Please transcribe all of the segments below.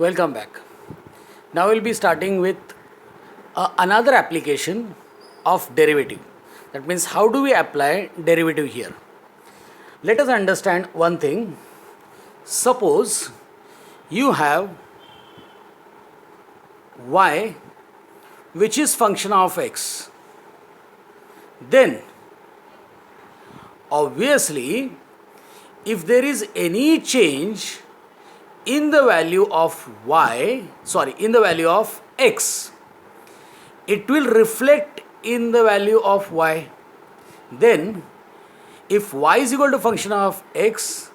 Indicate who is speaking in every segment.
Speaker 1: Welcome back. Now we'll be starting with another application of derivative. That means how do we apply derivative here? Let us understand one thing. Suppose you have y which is function of x. Then obviously if there is any change in the value of in the value of x, it will reflect in the value of y. Then if y is equal to function of x,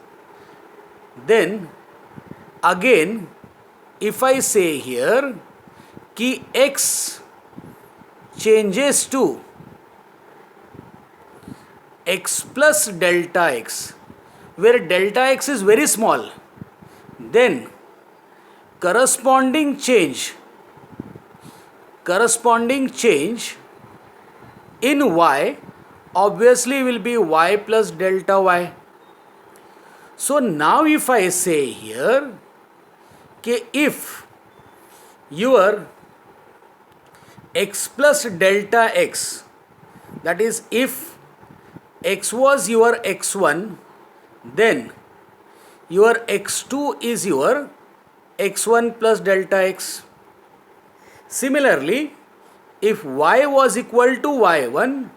Speaker 1: then again if I say here कि x changes to x plus delta x, where delta x is very small, then corresponding change in y obviously will be y plus delta y. So now if I say here कि if your x plus delta x, that is if x was your x1, then your x2 is your x1 plus delta x. Similarly, if y was equal to y1,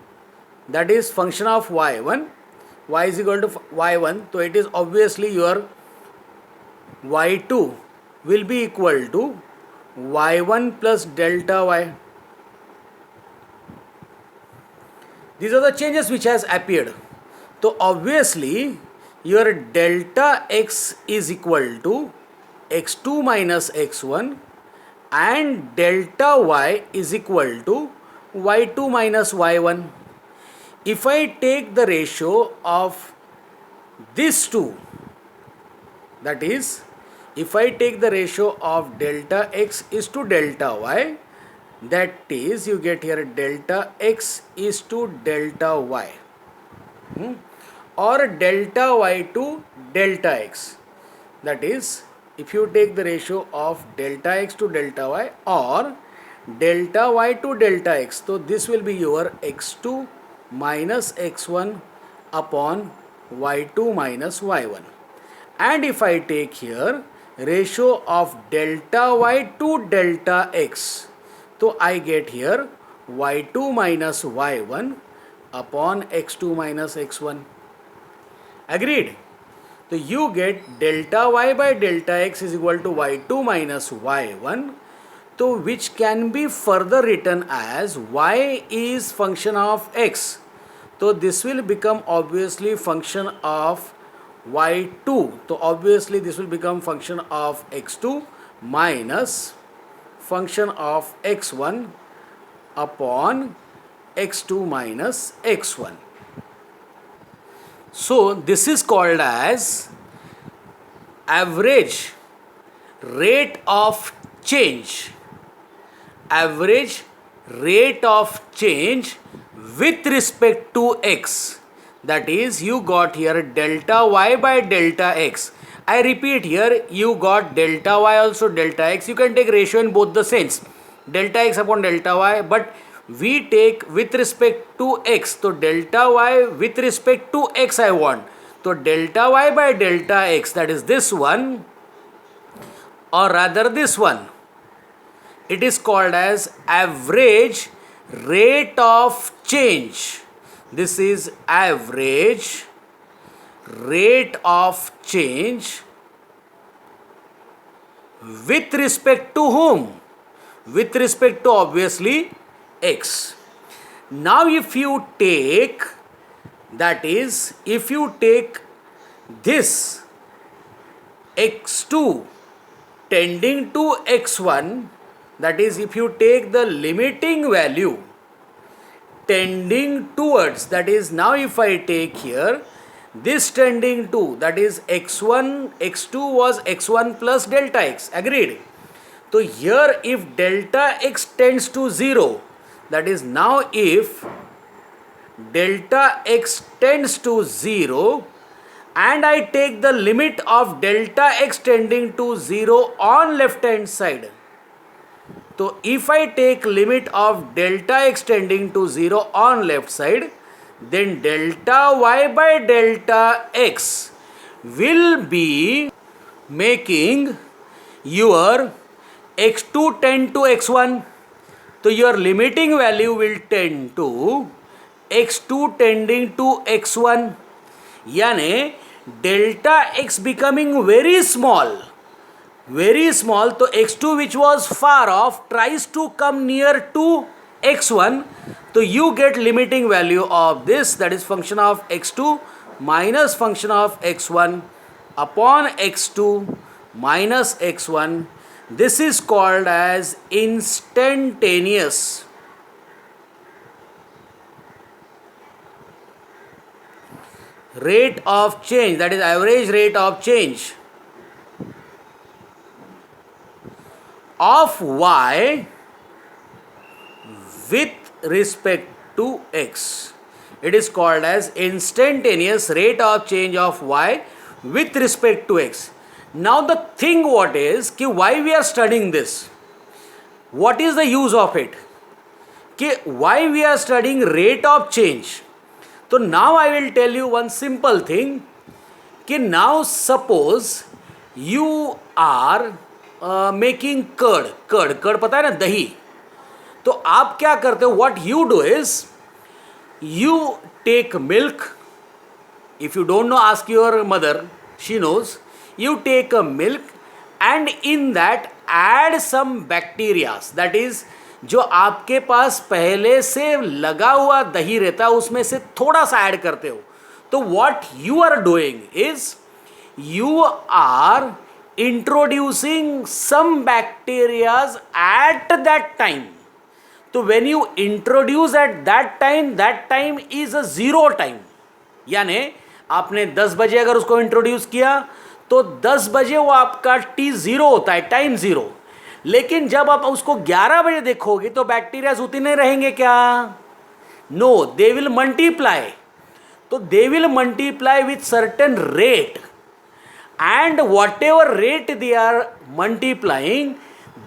Speaker 1: that is function of y1, y is equal to y1, so it is obviously your y2 will be equal to y1 plus delta y. These are the changes which has appeared. So obviously your delta x is equal to x2 minus x1 and delta y is equal to y2 minus y1. If I take the ratio of these two, that is if I take the ratio of delta x is to delta y, that is you get here delta x is to delta y, or delta y to delta x. That is if you take the ratio of delta x to delta y or delta y to delta x, so this will be your x2 minus x1 upon y2 minus y1. And if I take here ratio of delta y to delta x, so I get here y2 minus y1 upon x2 minus x1. Agreed? So you get delta y by delta x is equal to y2 minus y1, so which can be further written as y is function of x. So this will become obviously function of y2. So obviously this will become function of x2 minus function of x1 upon x2 minus x1. So this is called as average rate of change. Average rate of change with respect to x. That is you got here delta y by delta x. I repeat here, you got delta y also delta x. You can take ratio in both the sense, delta x upon delta y, but we take with respect to x. So delta y with respect to x I want. So delta y by delta x, that is this one, or rather this one, it is called as average rate of change. This is average rate of change with respect to whom? With respect to obviously x. Now if you take, that is if you take this x2 tending to x1, that is if you take the limiting value tending towards, that is now if I take here this tending to, that is x1, x2 was x1 plus delta x, agreed? So here if delta x tends to 0, that is now if delta x tends to 0 and I take the limit of delta x tending to 0 on left hand side. So if I take limit of delta x tending to 0 on left side, then delta y by delta x will be making your x2 tend to x1. So your limiting value will tend to x2 tending to x1, यानी delta x becoming very small, तो x2 which was far off tries to come near to x1, so you get limiting value of this, that is function of x2 minus function of x1 upon x2 minus x1. This is called as instantaneous rate of change, that is average rate of change of y with respect to x. It is called as instantaneous rate of change of y with respect to x. Now the thing what is कि why we are studying this, what is the use of it, कि why we are studying rate of change. So now I will tell you one simple thing कि now suppose you are making curd पता है ना, दही. तो आप क्या करते हो, what you do is you take milk. If you don't know, ask your mother, she knows. You take a milk and in that add some bacteria, that is जो आपके पास पहले से लगा हुआ दही रहता है उसमें से थोड़ा सा ऐड करते हो. तो what you are doing is you are introducing some bacteria at that time. तो when you introduce at that time is a zero time. यानी आपने 10 बजे अगर उसको इंट्रोड्यूस किया तो 10 बजे वो आपका t ज़ीरो होता है, टाइम ज़ीरो. लेकिन जब आप उसको 11 बजे देखोगे तो बैक्टीरिया उतने रहेंगे क्या? No, they will multiply. तो they will multiply with certain rate, and whatever rate they are multiplying,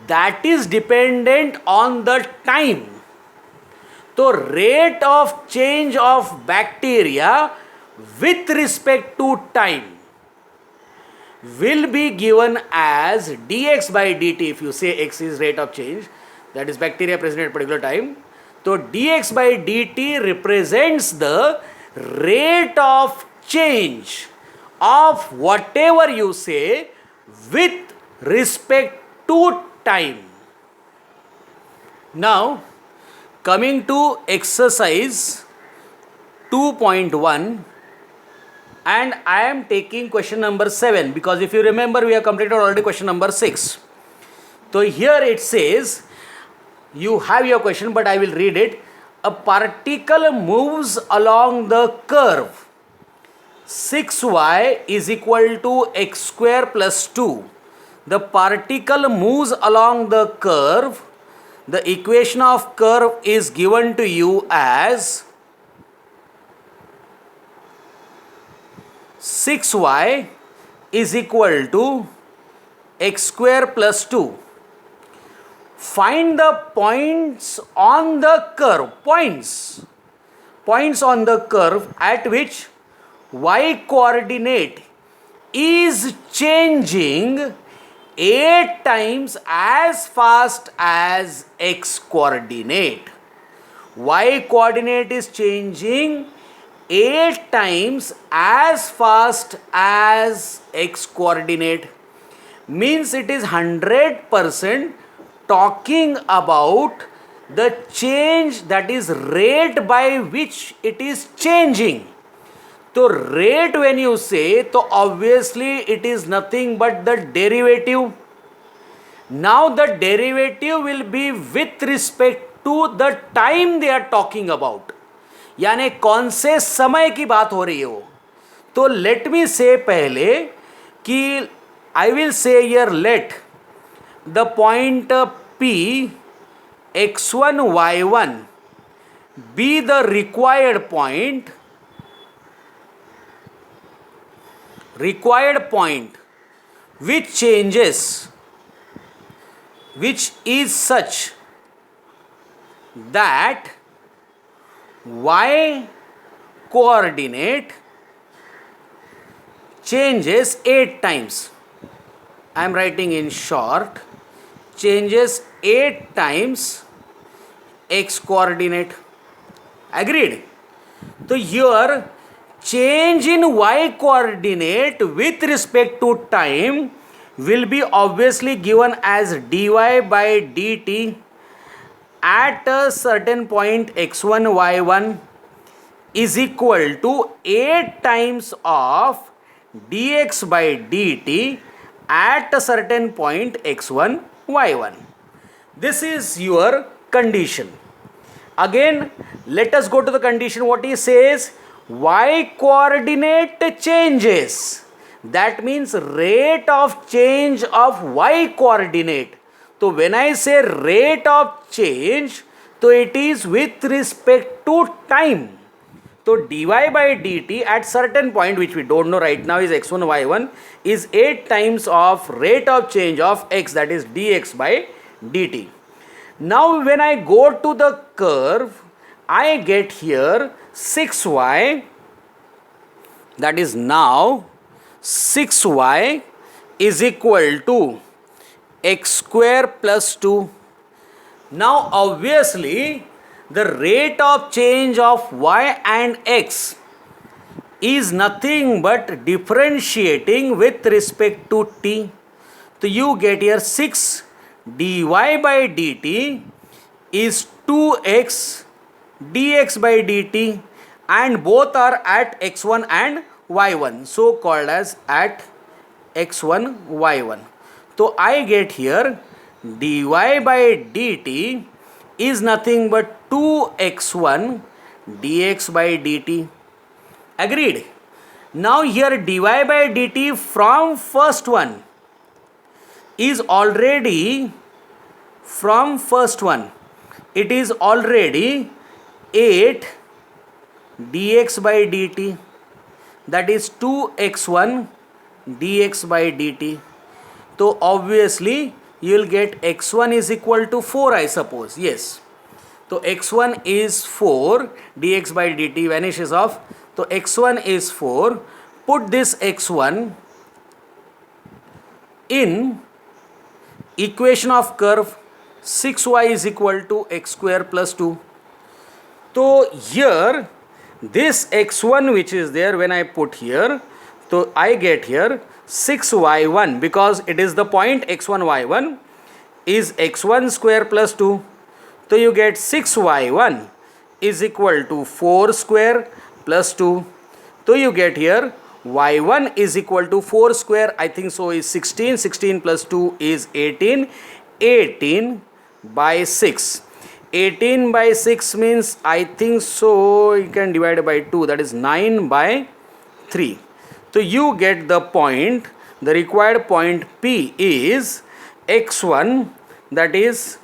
Speaker 1: that is dependent on the time. So rate of change of bacteria with respect to time will be given as dx by dt. If you say x is rate of change, that is bacteria present at a particular time, so dx by dt represents the rate of change of whatever you say with respect to time. Now coming to exercise 2.1, and I am taking question number 7 because if you remember we have completed already question number 6. So here it says, you have your question but I will read it. A particle moves along the curve 6y is equal to x square plus 2. The particle moves along the curve. The equation of curve is given to you as 6y is equal to x square plus 2. Find the points on the curve, points on the curve at which y coordinate is changing 8 times as fast as x coordinate. Y coordinate is changing 8 times as fast as x coordinate. Means it is 100% talking about the change, that is rate by which it is changing. So rate when you say, so obviously it is nothing but the derivative. Now the derivative will be with respect to the time they are talking about. यानी कौन से समय की बात हो रही है वो. तो लेट मी से पहले कि I will say here let the point P x1 y1 be the required point required point which is such that y coordinate changes 8 times. I am writing in short, changes 8 times x coordinate. Agreed? So here change in y coordinate with respect to time will be obviously given as dy by dt at a certain point x1 y1 is equal to 8 times of dx by dt at a certain point x1 y1. This is your condition. Again, let us go to the condition. What he says, y coordinate changes. That means rate of change of y coordinate. So when I say rate of change, so it is with respect to time. So dy by dt at certain point, which we don't know right now, is x1 y1, is 8 times of rate of change of x, that is dx by dt. Now when I go to the curve, I get here 6y, that is now 6y is equal to x square plus 2. Now obviously the rate of change of y and x is nothing but differentiating with respect to t. So you get here 6 dy by dt is 2x dx by dt, and both are at x1 and y1, so called as at x1 y1. So I get here dy by dt is nothing but 2x1 dx by dt. Agreed? Now here dy by dt from first one is already it is already 8 dx by dt, that is 2x1 dx by dt. So obviously you will get x1 is equal to 4, I suppose. Yes. So x1 is 4, dx by dt vanishes off. So x1 is 4. Put this x1 in equation of curve, 6y is equal to x square plus 2. So here this x1 which is there, when I put here, so I get here 6y1, because it is the point x1 y1 is x1 square plus 2. So you get 6y1 is equal to 4 square plus 2. So you get here y1 is equal to 4 square, I think so, is 16. 16 plus 2 is 18. 18 by 6. 18 by 6 means, I think so, you can divide by 2, that is 9 by 3. So you get the point, the required point P is x1, that is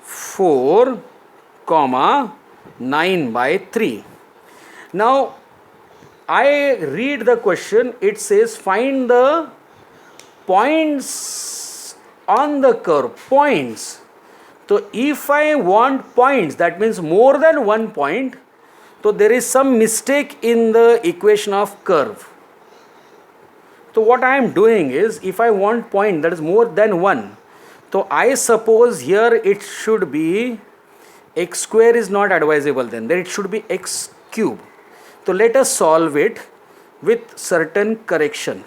Speaker 1: 4 comma 9 by 3. Now I read the question, it says find the points on the curve, points. So if I want points, that means more than one point, so there is some mistake in the equation of curve. So what I am doing is, if I want point that is more than one, so I suppose here it should be x square is not advisable, then it should be x cube. So let us solve it with certain correction.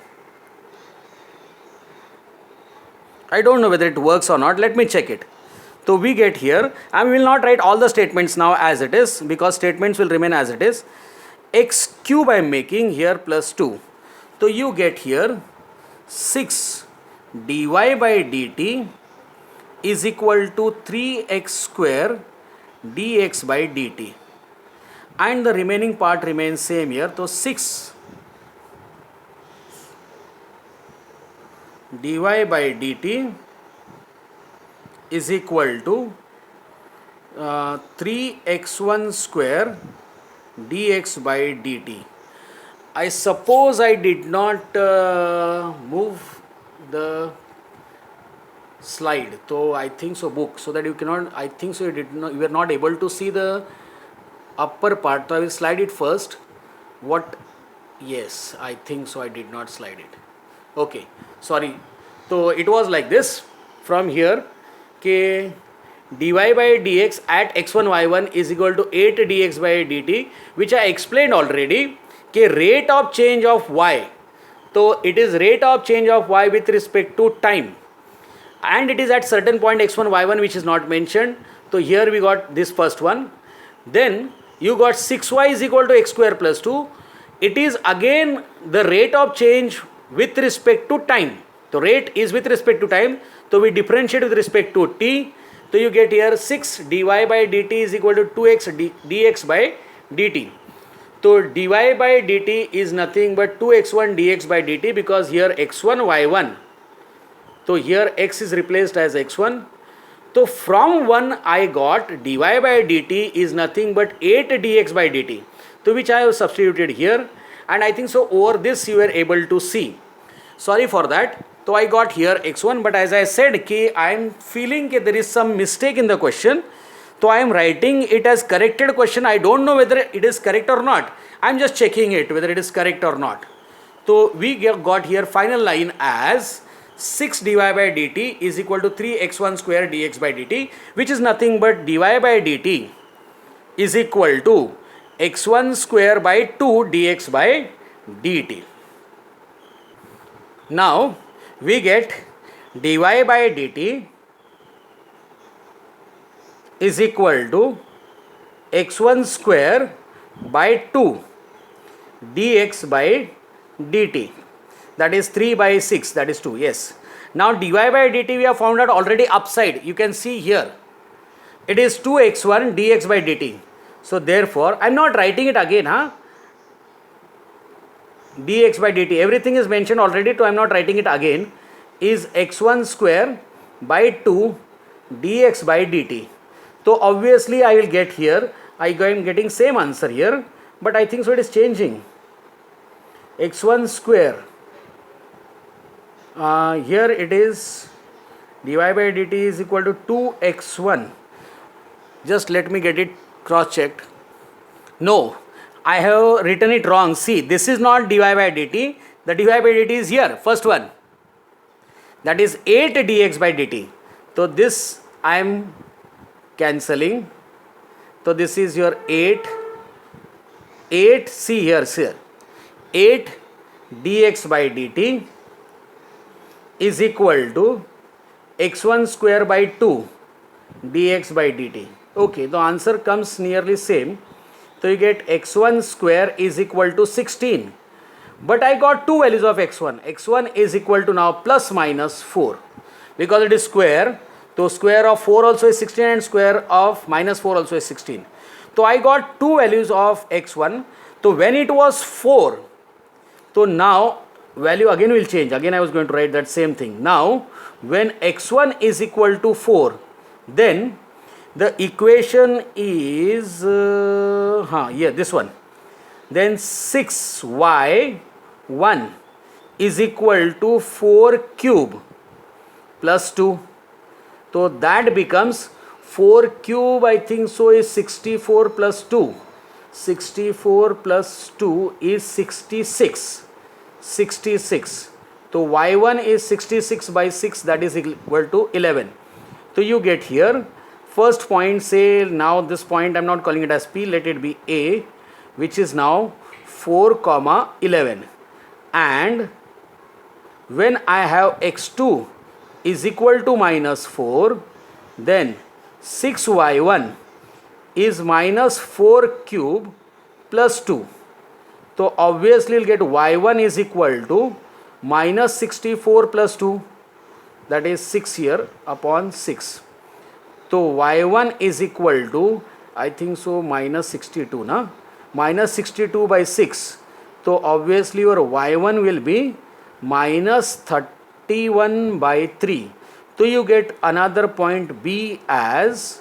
Speaker 1: I don't know whether it works or not, let me check it. So we get here, I will not write all the statements now as it is, because statements will remain as it is. X cube I am making here plus 2. So you get here 6 dy by dt is equal to 3x square dx by dt, and the remaining part remains same here. So 6 dy by dt is equal to 3x1 square dx by dt. I suppose I did not move the slide, so I think so book, so that you cannot, I think so you are not able to see the upper part. So I will slide it first. What? Yes, I think so I did not slide it. Okay, sorry. So it was like this from here, k dy by dx at x1 y1 is equal to 8 dx by dt, which I explained already. K rate of change of y, so it is rate of change of y with respect to time, and it is at certain point x1 y1 which is not mentioned. So here we got this first one. Then you got 6y is equal to x square plus 2. It is again the rate of change with respect to time. So rate is with respect to time, so we differentiate with respect to t. So you get here 6 dy by dt is equal to 2x dx by dt. So dy by dt is nothing but 2x1 dx by dt, because here x1 y1, so here x is replaced as x1. So from 1 I got dy by dt is nothing but 8 dx by dt, so which I have substituted here, and I think so over this you were able to see. Sorry for that. So I got here x1, but as I said ki I am feeling that there is some mistake in the question. So I am writing it as corrected question. I don't know whether it is correct or not. I am just checking it whether it is correct or not. So we got here final line as 6 dy by dt is equal to 3x1 square dx by dt, which is nothing but dy by dt is equal to x1 square by 2 dx by dt. Now we get dy by dt is equal to x1 square by 2 dx by dt, that is 3 by 6, that is 2. Yes. Now dy by dt we have found out already upside. You can see here it is 2x1 dx by dt. So therefore I am not writing it again, dx by dt, everything is mentioned already, so I am not writing it again, is x1 square by 2 dx by dt. So obviously I will get here, I am getting same answer here, but I think so it is changing. x1 square, here it is dy by dt is equal to 2x1. Just let me get it cross checked. No, I have written it wrong. See, this is not dy by dt, the dy by dt is here, first one, that is 8 dx by dt. So this I am cancelling. So this is your 8, see here, 8 dx by dt is equal to x1 square by 2 dx by dt. Okay, the answer comes nearly same. So you get x1 square is equal to 16. But I got two values of x1. x1 is equal to now plus minus 4. Because it is square, so square of 4 also is 16 and square of minus 4 also is 16. So I got two values of x1. So when it was 4, so now value again will change. Again I was going to write that same thing. Now when x1 is equal to 4, then the equation is this one. Then 6y1 is equal to 4 cube plus 2. So that becomes 4 cube, I think so, is 64 plus 2. 64 plus 2 is 66. 66. So y1 is 66 by 6, that is equal to 11. So you get here first point, say now this point I am not calling it as P, let it be A, which is now 4 comma 11, and when I have x2 is equal to minus 4, then 6y1 is minus 4 cube plus 2. So obviously you will get y1 is equal to minus 64 plus 2, that is 6 here upon 6. So y1 is equal to, I think so, minus 62, na? Minus 62 by 6. So obviously your y1 will be minus 31 by 3. So you get another point B as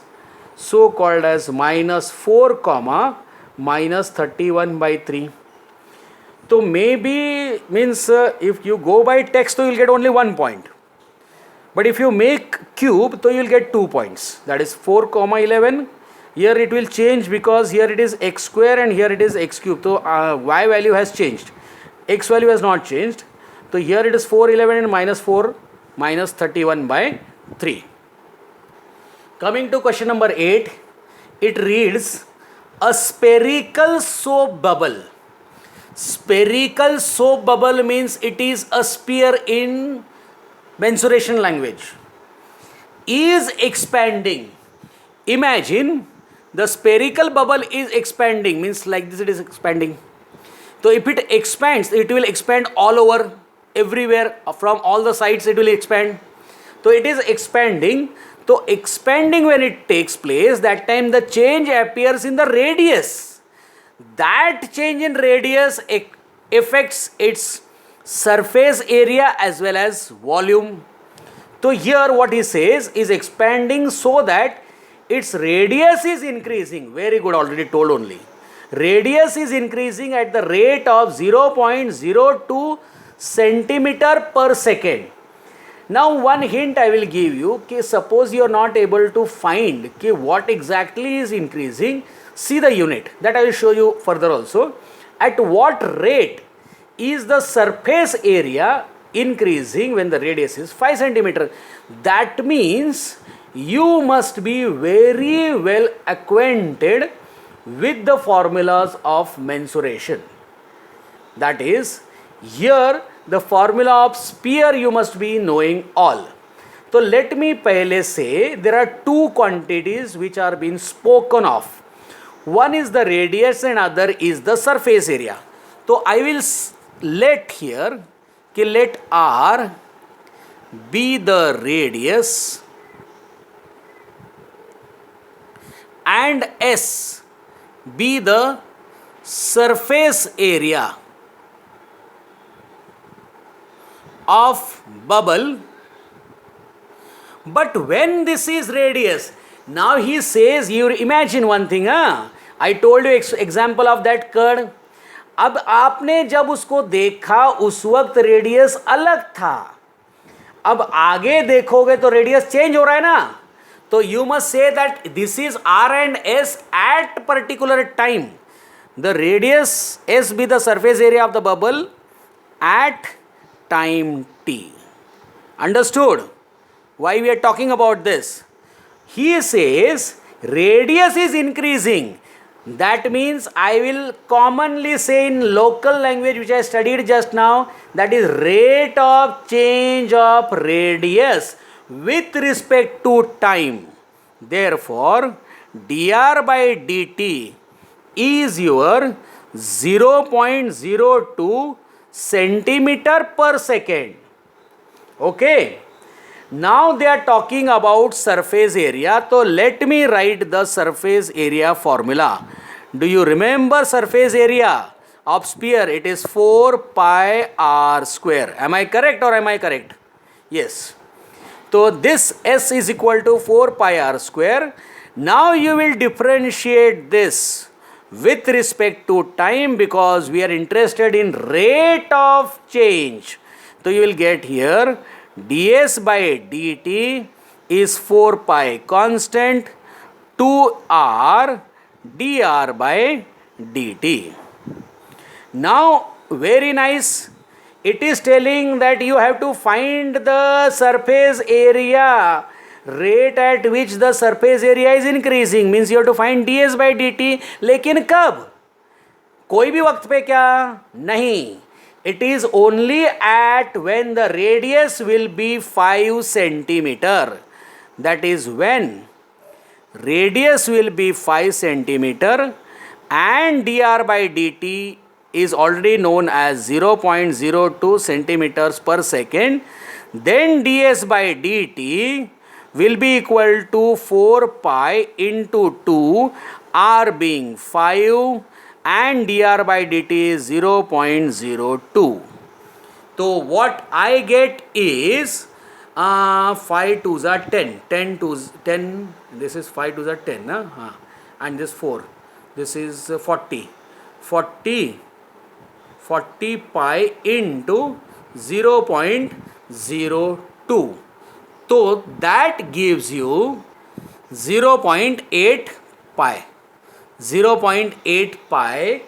Speaker 1: so called as minus 4 comma minus 31 by 3. So maybe means if you go by text, so you will get only 1 point. But if you make cube, so you will get 2 points. That is 4 comma 11. Here it will change because here it is x square and here it is x cube. So y value has changed. X value has not changed. So here it is 411 and minus 4 minus 31 by 3. Coming to question number 8, it reads a spherical soap bubble. Spherical soap bubble means it is a sphere in mensuration language. Is expanding. Imagine the spherical bubble is expanding, means like this it is expanding. So if it expands, it will expand all over, everywhere, from all the sides it will expand. So it is expanding. So expanding when it takes place, that time the change appears in the radius. That change in radius affects its surface area as well as volume. So here what he says is expanding so that its radius is increasing. Very good, already told only. Radius is increasing at the rate of 0.02 centimeter per second. Now one hint I will give you, suppose you are not able to find what exactly is increasing, see the unit, that I will show you further also. At what rate is the surface area increasing when the radius is 5 centimeter? That means you must be very well acquainted with the formulas of mensuration. That is, here the formula of sphere you must be knowing all. So let me pehle say there are two quantities which are being spoken of. One is the radius and other is the surface area. So I will let here, let R be the radius and S be the surface area of bubble. But when this is radius, now he says, you imagine one thing, I told you example of that curd. अब आपने जब उसको देखा उस वक्त radius अलग था, अब आगे देखोगे तो रेडियस चेंज हो रहा है ना. तो you must say that this is R and S at particular time. The radius S be the surface area of the bubble at time t. Understood why we are talking about this? He says radius is increasing. That means I will commonly say in local language which I studied just now, that is rate of change of radius with respect to time. Therefore dr by dt is your 0.02 centimeter per second. Okay. Now they are talking about surface area. So let me write the surface area formula. Do you remember surface area of sphere? It is 4 pi r square. Am I correct or am I correct? Yes. So this S is equal to 4 pi r square. Now you will differentiate this with respect to time because we are interested in rate of change. So you will get here ds by dt is 4 pi constant 2r dr by dt. Now very nice, it is telling that you have to find the surface area rate at which the surface area is increasing, means you have to find ds by dt. लेकिन कब? कोई भी वक्त पे क्या? नहीं. It is only at when the radius will be 5 centimeter. That is when radius will be 5 centimeter and dr by dt is already known as 0.02 centimeters per second. Then ds by dt will be equal to 4 pi into 2, r being 5 and dr by dt is 0.02. So what I get is 5 2s are 10, 10 2s 10, this is 5 2s are 10, and this 4, this is 40, 40, 40 pi into 0.02. So that gives you 0.8 pi. 0.8 pi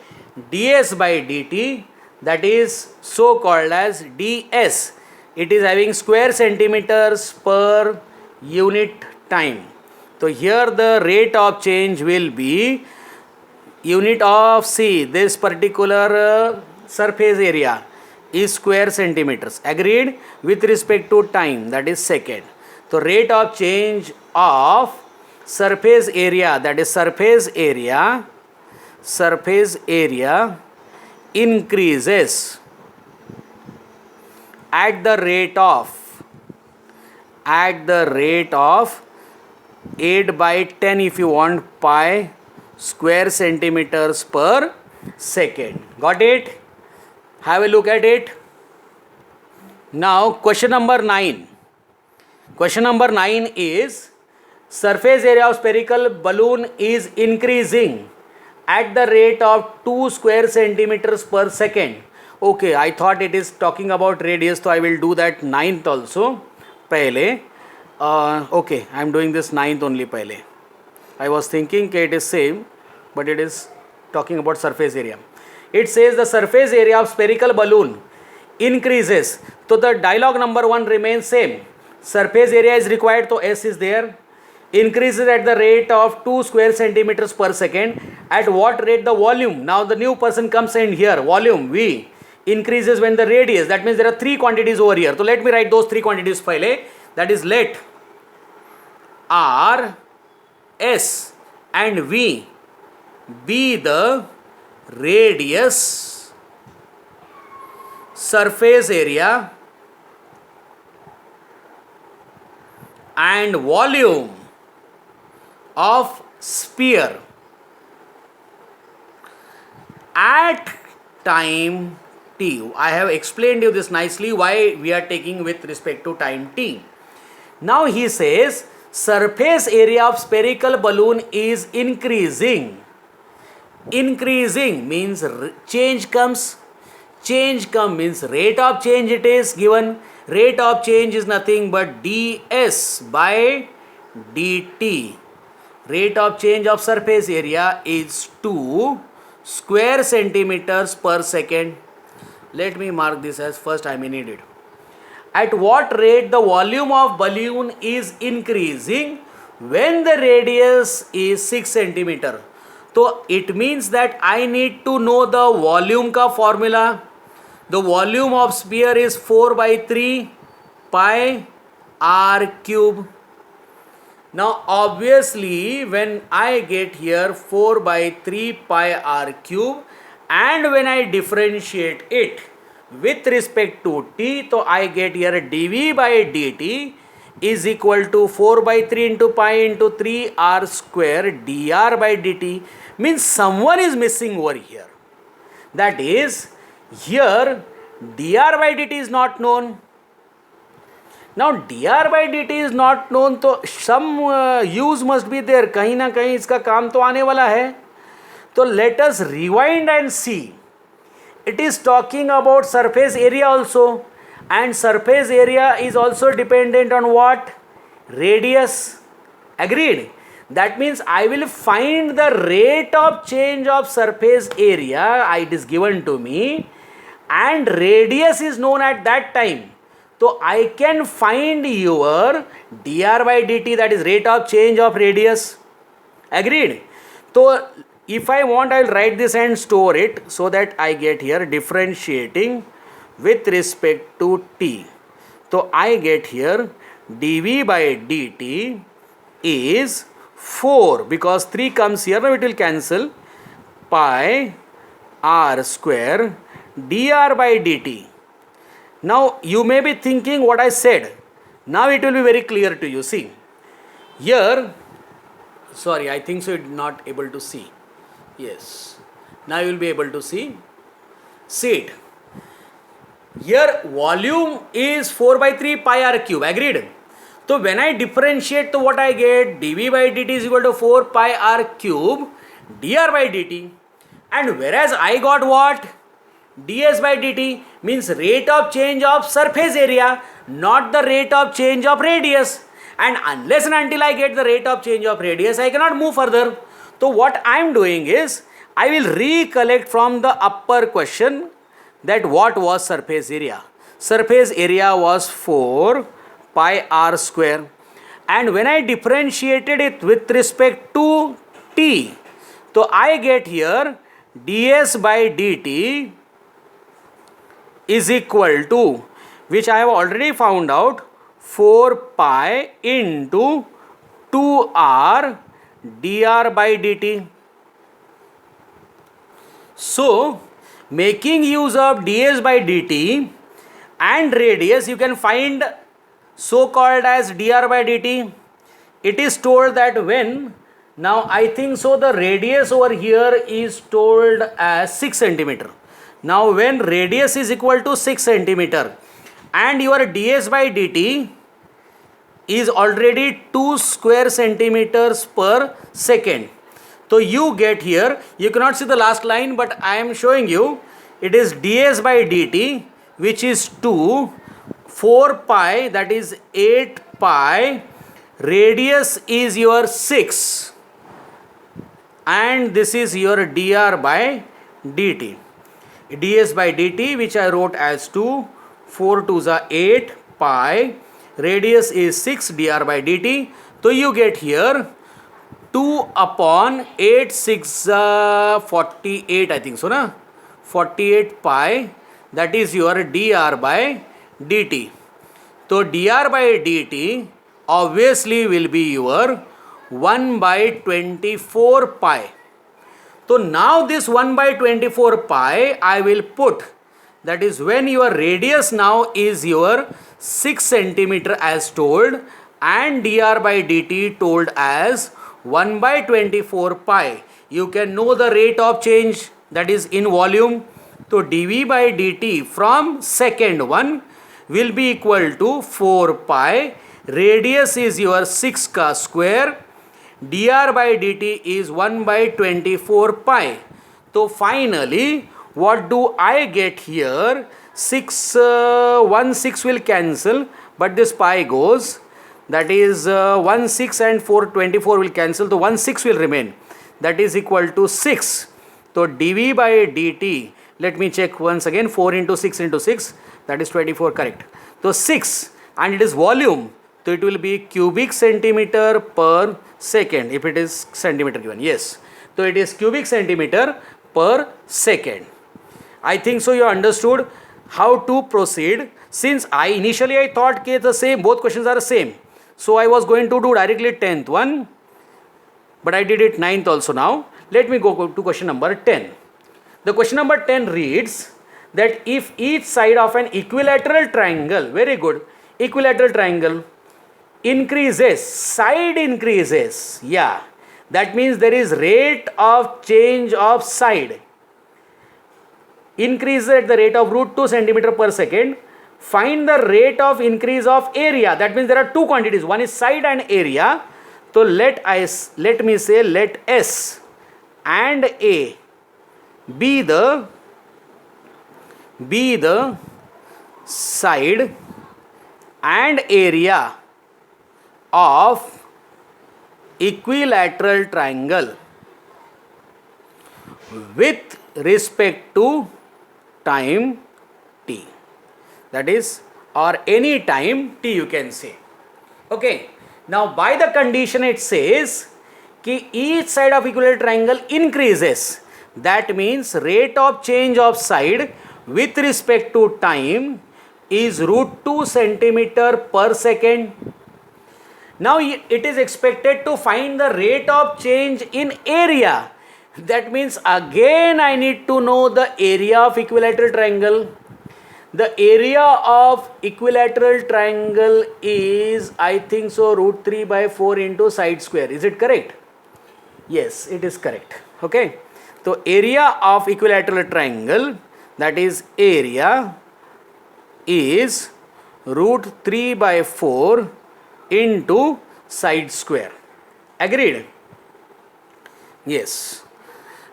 Speaker 1: ds by dt, that is so called as ds. It is having square centimeters per unit time. So here the rate of change will be unit of, see, this particular surface area is square centimeters, agreed, with respect to time, that is second. So rate of change of surface area, that is surface area increases at the rate of 8 by 10, if you want, pi square centimeters per second. Got it? Have a look at it. Now question number 9. Question number 9 is, surface area of spherical balloon is increasing at the rate of 2 square centimeters per second. Okay, I thought it is talking about radius, so I will do that 9th also. Pehle. Okay, I am doing this 9th only pehle. I was thinking it is same, but it is talking about surface area. It says the surface area of spherical balloon increases. So the dialog number 1 remains same. Surface area is required, so S is there. Increases at the rate of 2 square centimeters per second. At what rate the volume? Now the new person comes in here. Volume V increases when the radius. That means there are 3 quantities over here. So let me write those 3 quantities pehle. That is, let R, S and V be the radius, surface area and volume of sphere at time t. I have explained you this nicely, why we are taking with respect to time t. Now he says surface area of spherical balloon is increasing. Increasing means change comes. Change come means rate of change it is given. Rate of change is nothing but ds by dt. Rate of change of surface area is 2 square centimeters per second. Let me mark this as first I may need it. At what rate the volume of balloon is increasing when the radius is 6 centimeter. So it means that I need to know the volume ka formula. The volume of sphere is 4 by 3 pi r cube. Now obviously when I get here 4 by 3 pi r cube, and when I differentiate it with respect to t, so I get here dv by dt is equal to 4 by 3 into pi into 3 r square dr by dt. Means someone is missing over here. That is, here dr by dt is not known. Now dr by dt is not known, तो some use must be there. कहीं ना कहीं इसका काम तो आने वाला है. तो let us rewind and see. It is talking about surface area also, and surface area is also dependent on what? Radius. Agreed? That means I will find the rate of change of surface area, it is given to me, and radius is known at that time. So I can find your dr by dt, that is rate of change of radius. Agreed? So if I want, I will write this and store it so that I get here differentiating with respect to t. So I get here dv by dt is 4, because 3 comes here, now it will cancel, pi r square dr by dt. Now you may be thinking what I said. Now it will be very clear to you. See here, sorry, I think so you are not able to see. Yes, now you will be able to see. See it. Here volume is 4 by 3 pi r cube. Agreed? So when I differentiate, to what I get? dv by dt is equal to 4 pi r cube dr by dt. And whereas I got what? ds by dt means rate of change of surface area, not the rate of change of radius. And unless and until I get the rate of change of radius, I cannot move further. So what I am doing is, I will recollect from the upper question that what was surface area. Surface area was 4 pi r square, and when I differentiated it with respect to t, so I get here ds by dt is equal to, which I have already found out, 4 pi into 2r dr by dt. So making use of ds by dt and radius, you can find so called as dr by dt. It is told that when, now I think so the radius over here is told as 6 centimeter. Now when radius is equal to 6 centimeter and your ds by dt is already 2 square centimeters per second. So you get here, you cannot see the last line, but I am showing you, it is ds by dt which is 2, 4 pi, that is 8 pi, radius is your 6, and this is your dr by dt. ds by dt which I wrote as 2, 4 2s are 8 pi, radius is 6, dr by dt. So you get here 2 upon 8 6 48, I think so na, 48 pi, that is your dr by dt. So dr by dt obviously will be your 1 by 24 pi. So now this 1 by 24 pi I will put, that is when your radius now is your 6 centimeter as told, and dr by dt told as 1 by 24 pi. You can know the rate of change, that is in volume. So dv by dt from second one will be equal to 4 pi, radius is your 6 ka square, dr by dt is 1 by 24 pi. So finally what do I get here? 1 6 will cancel, but this pi goes, that is 1 6 and 4 24 will cancel, so 1 6 will remain, that is equal to 6. So dv by dt, let me check once again, 4 into 6 into 6, that is 24, correct. So 6, and it is volume, so it will be cubic centimeter per second, if it is centimeter given, yes. So it is cubic centimeter per second. I think so you understood how to proceed. Since initially I thought that the same, both questions are the same, so I was going to do directly 10th one, but I did it 9th also now. Let me go to question number 10. The question number 10 reads that if each side of an equilateral triangle, very good, equilateral triangle increases, side increases, yeah, that means there is rate of change of side, increases at the rate of root 2 centimeter per second. Find the rate of increase of area, that means there are two quantities, one is side and area. So let me say let S and A be the side and area of equilateral triangle with respect to time t, that is, or any time t you can say. Okay, now by the condition it says कि each side of equilateral triangle increases, that means rate of change of side with respect to time is root 2 centimeter per second. Now it is expected to find the rate of change in area, that means again I need to know the area of equilateral triangle. The area of equilateral triangle is, I think so, root 3 by 4 into side square. Is it correct? Yes, it is correct. Okay. So area of equilateral triangle, that is area, is root 3 by 4 into side square. Agreed? Yes.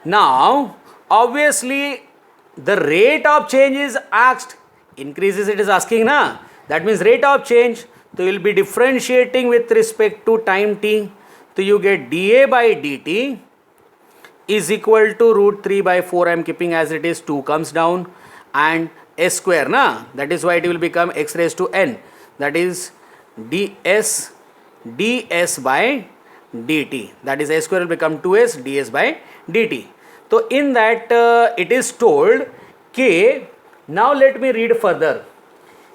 Speaker 1: Now obviously the rate of change is asked, increases it is asking na, that means rate of change. So you will be differentiating with respect to time t. So you get dA by dt is equal to root 3 by 4. I am keeping as it is, 2 comes down, and s square na, that is why it will become x raised to n, that is ds by dt, that is s square will become 2s ds by dt. So in that it is told k, now let me read further,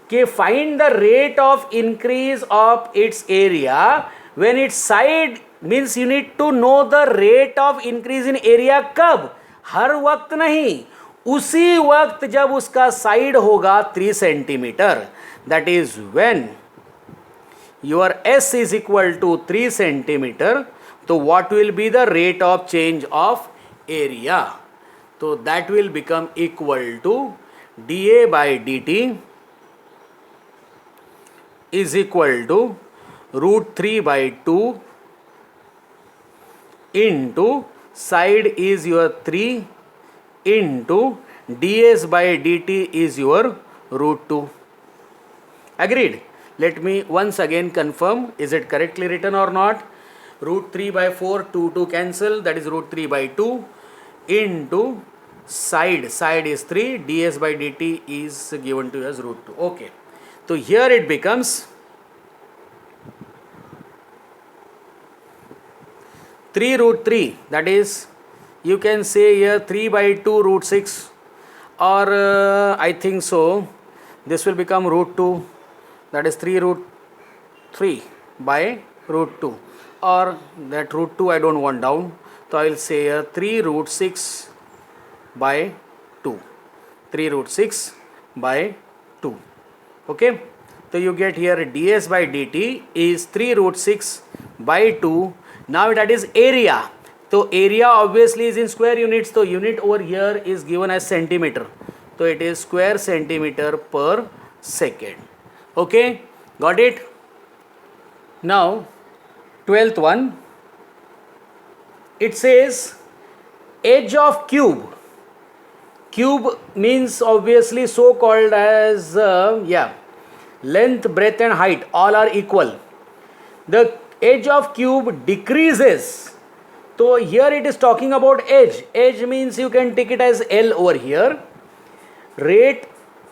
Speaker 1: k find the rate of increase of its area when its side, means you need to know the rate of increase in area कब, हर वक्त नहीं, उसी वक्त जब उसका side होगा 3 centimetre, that is when your s is equal to 3 centimeter, so what will be the rate of change of area? So that will become equal to dA by dt is equal to root 3 by 2 into side is your 3 into ds by dt is your root 2. Agreed? Let me once again confirm, is it correctly written or not? Root 3 by 4, 2 cancel, that is root 3 by 2 into side is 3, ds by dt is given to you as root 2. Okay. So here it becomes 3 root 3, that is you can say here 3 by 2 root 6, or I think so this will become root 2, that is 3 root 3 by root 2, or that root 2 I don't want down, so I will say here 3 root 6 by 2, 3 root 6 by 2. Okay, so you get here ds by dt is 3 root 6 by 2. Now that is area. So area obviously is in square units. So unit over here is given as centimeter. So it is square centimeter per second. Okay, got it? Now 12th one, it says edge of cube. Cube means obviously so called as length, breadth and height all are equal. The edge of cube decreases. So here it is talking about edge. Edge means you can take it as L over here. Rate,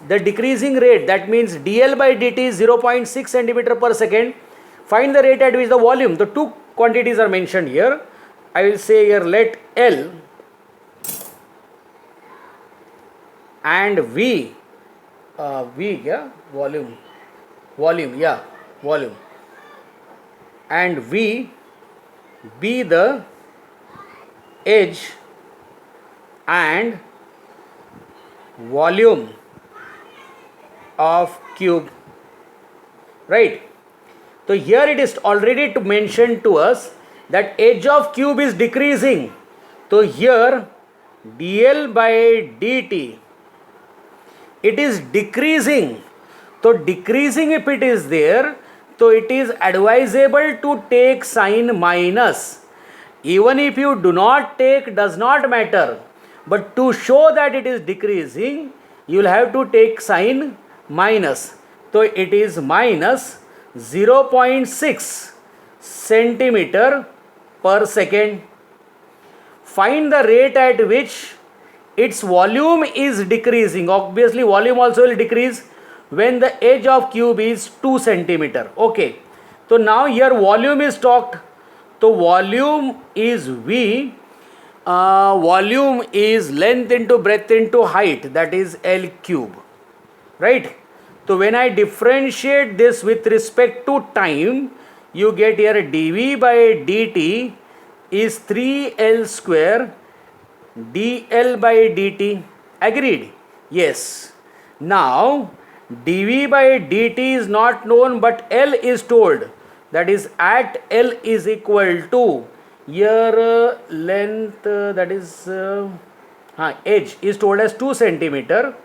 Speaker 1: the decreasing rate, that means dl by dt is 0.6 centimeter per second. Find the rate at which the volume, the two quantities are mentioned here. I will say here let L and V volume and V be the edge and volume of cube, right? So here it is already to mention to us that edge of cube is decreasing. So here dl by dt, it is decreasing. So decreasing, if it is there, so it is advisable to take sign minus. Even if you do not take, does not matter, but to show that it is decreasing, you will have to take sign minus. So it is minus 0.6 centimeter per second. Find the rate at which its volume is decreasing. Obviously volume also will decrease when the edge of cube is 2 centimeter. Okay, so now here volume is talked. So volume is V, volume is length into breadth into height, that is L cube, right? So when I differentiate this with respect to time, you get here dV by dt is 3L square dl by dt. Agreed? Yes. Now dV by dt is not known, but L is told, that is at L is equal to here length, that is edge is told as 2 centimeter,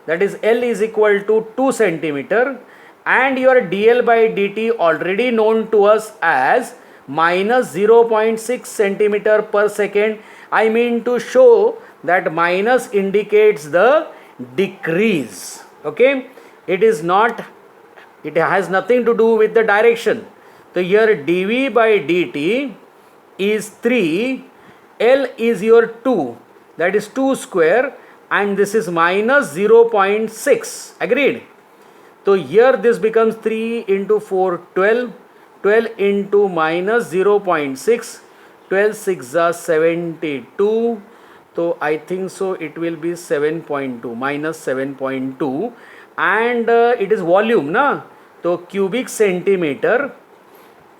Speaker 1: that is L is equal to 2 centimeter, and your dl by dt already known to us as minus 0.6 centimeter per second. I mean to show that minus indicates the decrease. Okay, it is not, it has nothing to do with the direction. So here dv by dt is 3, L is your 2, that is 2 square, and this is minus 0.6. Agreed? So here this becomes 3 into 4, 12, 12 into minus 0.6, 12 6 are 72. So I think so it will be 7.2, minus 7.2, and it is volume, na? So cubic centimeter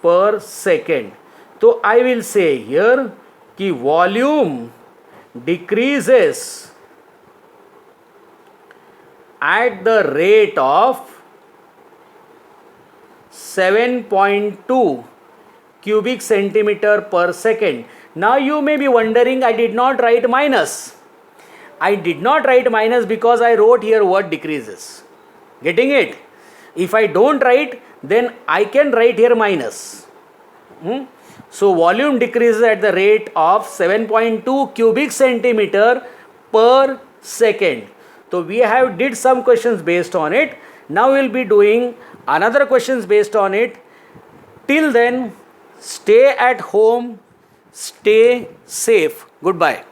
Speaker 1: per second. So I will say here कि volume decreases at the rate of 7.2 cubic centimeter per second. Now you may be wondering, I did not write minus. I did not write minus because I wrote here word decreases. Getting it? If I don't write, then I can write here minus. So volume decreases at the rate of 7.2 cubic centimeter per second. So we have did some questions based on it. Now we will be doing another questions based on it. Till then, stay at home, stay safe. Goodbye.